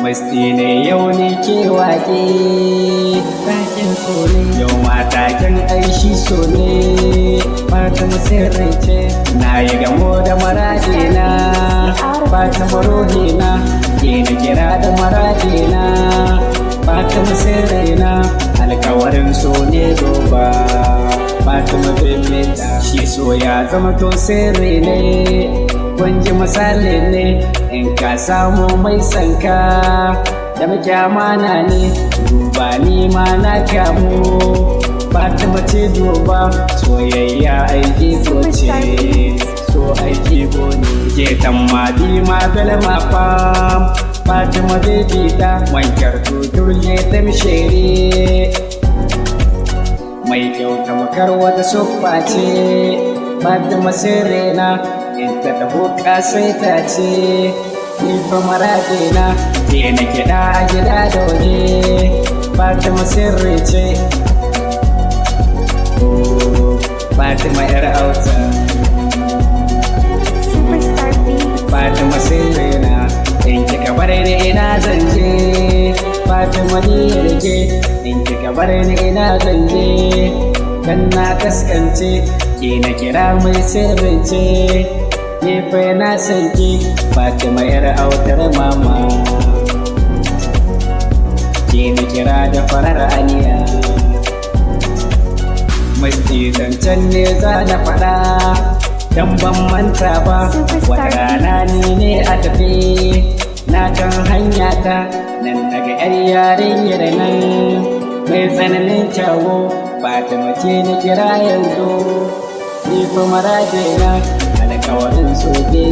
MOUSTY ne yau ne ke waƙe taken so ne yau ma taken aishi so ne fatan sirri ce na yi gamo da maradina fatan marohina ke na kira da maradina fatan sirri na alkawarin so ne doba fatan mabimita shi so ya zama to sirri ne kunji misali ne in ka samu mai sanka da muke amana ne duba ni ma na kamu Fatima ce duba soyayya aiki ko ce so aiki ko ne ke tamadi ma galma fam Fatima baby ta wankar tutur je ta mishere mai kyauta makar wata suffa ce Fatima sirena inta da buka sai ta ce ni fa maradina ke na kiɗa a gida da waje Fatima sirri ce Fatima yar auta Fatima sirrina in kika bar ni ina zanje Fatima ni da ke in kika bar ni ina zanje kan na kaskance ke na kira mai sirri ce ni fa na san ki Fatima yar autar mama ke na kira da farar aniya MOUSTY zancen ne za na faɗa dan ban manta ba wata rana ni ne a tafi na kan hanya ta nan daga yar yarinyar nan mai tsananin kyawo Fatima ce na kira yanzu ni fa maradina alkawarin so ke